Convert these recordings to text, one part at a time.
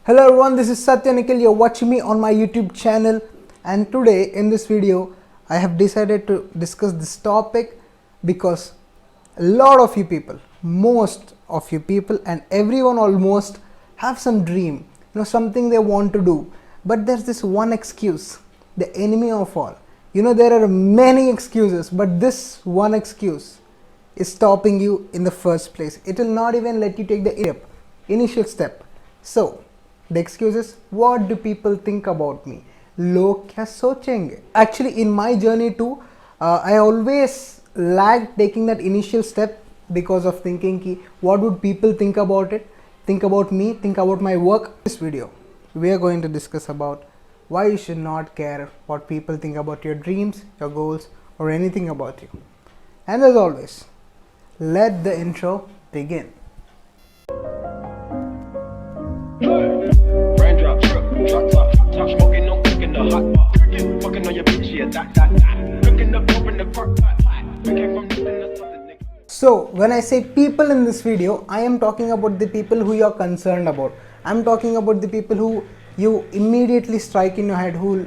Hello everyone, this is Satya Nikhil. You're watching me on my YouTube channel, and today in this video I have decided to discuss this topic because a lot of you people, most of you people and everyone almost have some dream, something they want to do, but there's this one excuse, the enemy of all. There are many excuses, but this one excuse is stopping you in the first place. It will not even let you take the initial step. So the excuse is, what do people think about me? Log kya sochenge? Actually, in my journey too, I always lagged taking that initial step because of thinking ki, what would people think about it? Think about me, think about my work. In this video, we are going to discuss about why you should not care what people think about your dreams, your goals, or anything about you. And as always, let the intro begin. Raindrop, drop top, top smoking, no cooking the hot pot. Fucking on your bitch, yeah, that. Cooking up, open the crock pot. We came from nothing to something, nigga. So when I say people in this video, I am talking about the people who you are concerned about. I'm talking about the people who you immediately strike in your head, who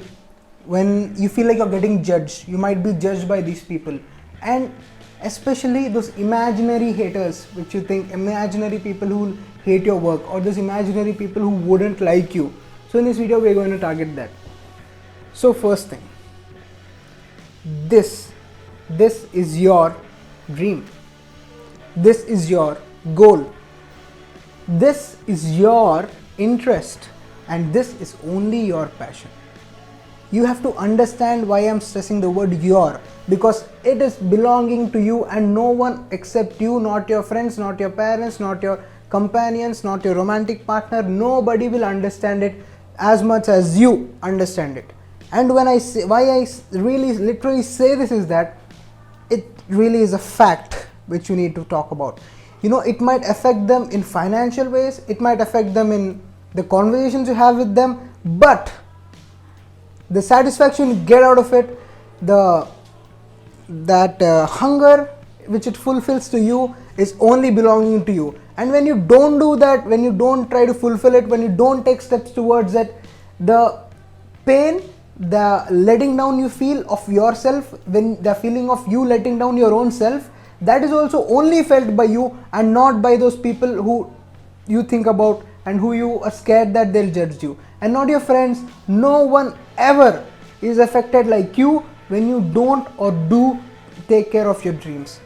when you feel like you're getting judged, you might be judged by these people. And especially those imaginary haters, which you think, imaginary people who will hate your work, or those imaginary people who wouldn't like you. So in this video we're going to target that. So first thing, this is your dream, this is your goal, this is your interest, and this is only your passion. You have to understand why I'm stressing the word your, because it is belonging to you and no one except you, not your friends, not your parents, not your companions, not your romantic partner. Nobody will understand it as much as you understand it. And when I say, why I really literally say this is that it really is a fact which you need to talk about. It might affect them in financial ways, it might affect them in the conversations you have with them, but the satisfaction you get out of it, that hunger which it fulfills to you is only belonging to you. And when you don't do that, when you don't try to fulfill it, when you don't take steps towards it, the pain, the letting down you feel of yourself, when the feeling of you letting down your own self, that is also only felt by you and not by those people who you think about and who you are scared that they'll judge you, and not your friends. No one ever is affected like you when you don't or do take care of your dreams.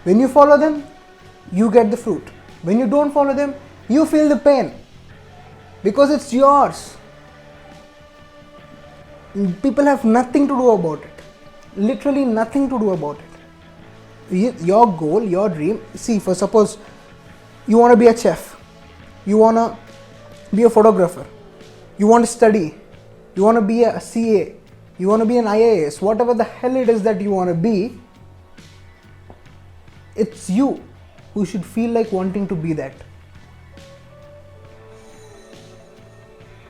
When you follow them, you get the fruit. When you don't follow them, you feel the pain because it's yours. People have nothing to do about it, literally nothing to do about it. Your goal, your dream, see, for suppose you want to be a chef, you want to be a photographer, you want to study, you want to be a CA, you want to be an IAS, whatever the hell it is that you want to be, it's you who should feel like wanting to be that.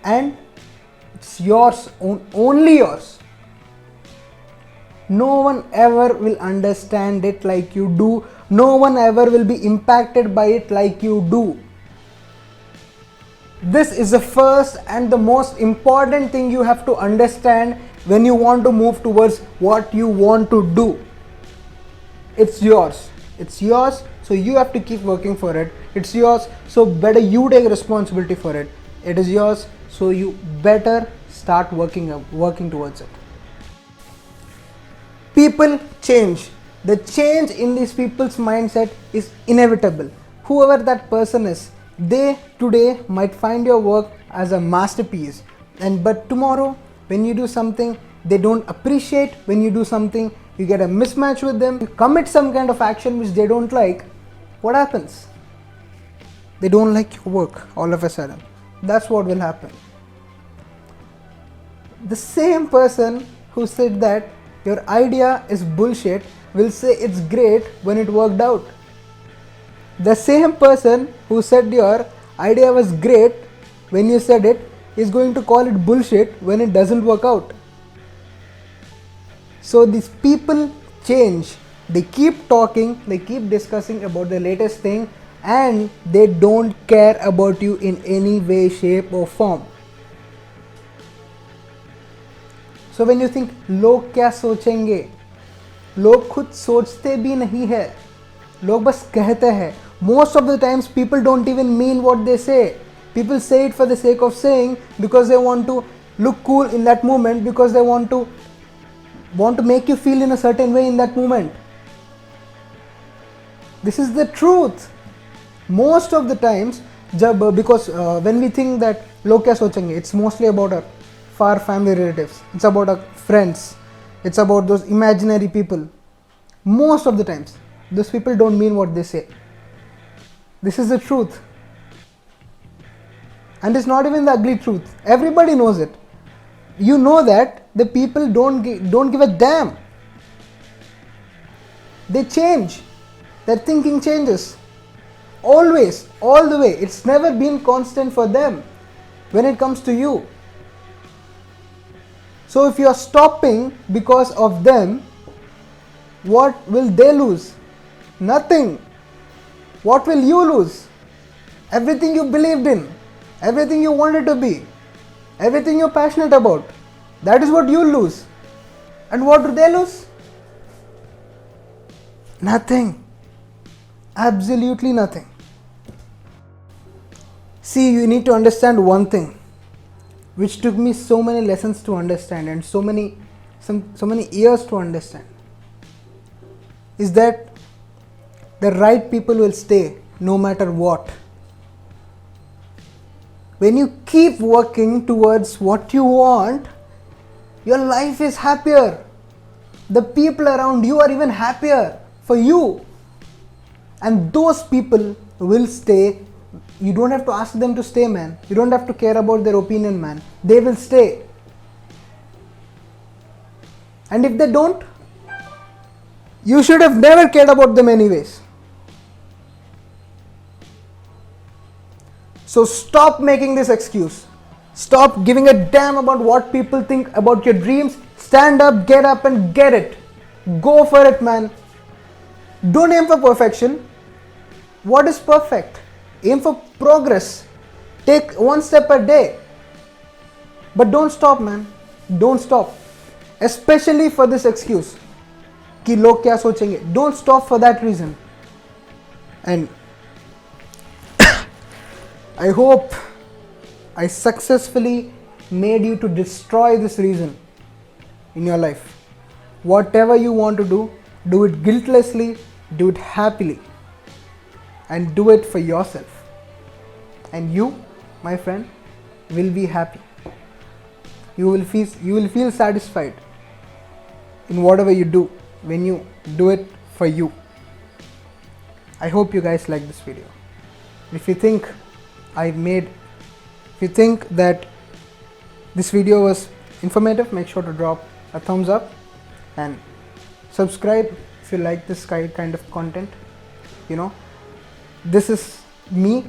And it's yours, only yours. No one ever will understand it like you do. No one ever will be impacted by it like you do. This is the first and the most important thing you have to understand when you want to move towards what you want to do. It's yours. It's yours, so you have to keep working for it. It's yours, so better you take responsibility for it. It is yours, so you better start working towards it. People change. The change in these people's mindset is inevitable. Whoever that person is, they today might find your work as a masterpiece, but tomorrow when you do something they don't appreciate, when you do something you get a mismatch with them, you commit some kind of action which they don't like, what happens? They don't like your work all of a sudden. That's what will happen. The same person who said that your idea is bullshit will say it's great when it worked out. The same person who said your idea was great when you said it is going to call it bullshit when it doesn't work out. So these people change. They keep talking, they keep discussing about the latest thing, and they don't care about you in any way, shape or form. So when you think लोग क्या सोचेंगे, लोग खुद सोचते भी नहीं है, लोग बस कहते हैं. Most of the times people don't even mean what they say. People say it for the sake of saying, because they want to look cool in that moment, because they want to make you feel in a certain way in that moment. This is the truth. Most of the times because when we think that log kya sochenge, it's mostly about our far family relatives, it's about our friends, it's about those imaginary people. Most of the times those people don't mean what they say. This is the truth, and it's not even the ugly truth. Everybody knows it. You know that the people don't give a damn. They change. Their thinking changes. Always, all the way. It's never been constant for them when it comes to you. So if you are stopping because of them, what will they lose? Nothing. What will you lose? Everything you believed in, everything you wanted to be, everything you're passionate about. That is what you lose. And what do they lose? Nothing. Absolutely nothing. See, you need to understand one thing, which took me so many lessons to understand and so many years to understand, is that the right people will stay no matter what. When you keep working towards what you want, your life is happier. The people around you are even happier for you. And those people will stay. You don't have to ask them to stay, man. You don't have to care about their opinion, man. They will stay. And if they don't, you should have never cared about them anyways. So stop making this excuse. Stop giving a damn about what people think about your dreams. Stand up, get up and get it. Go for it, man. Don't aim for perfection. What is perfect? Aim for progress. Take one step a day. But don't stop, man. Don't stop. Especially for this excuse कि लोग क्या सोचेंगे. Don't stop for that reason. And I hope I successfully made you to destroy this reason in your life. Whatever you want to do it guiltlessly, do it happily, and do it for yourself. And you, my friend, will be happy. You will feel satisfied in whatever you do when you do it for you. I hope you guys like this video. If you think that this video was informative, make sure to drop a thumbs up and subscribe if you like this kind of content. You know, this is me.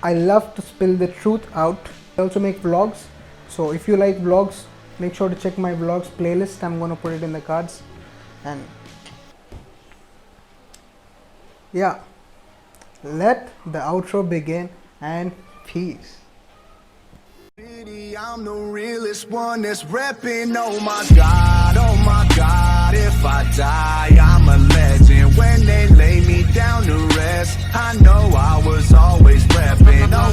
I love to spill the truth out. I also make vlogs, so if you like vlogs, make sure to check my vlogs playlist. I'm gonna put it in the cards. And yeah, let the outro begin, and peace. I'm the realest one that's reppin'. Oh my God, if I die, I'm a legend. When they lay me down to rest, I know I was always reppin'. Oh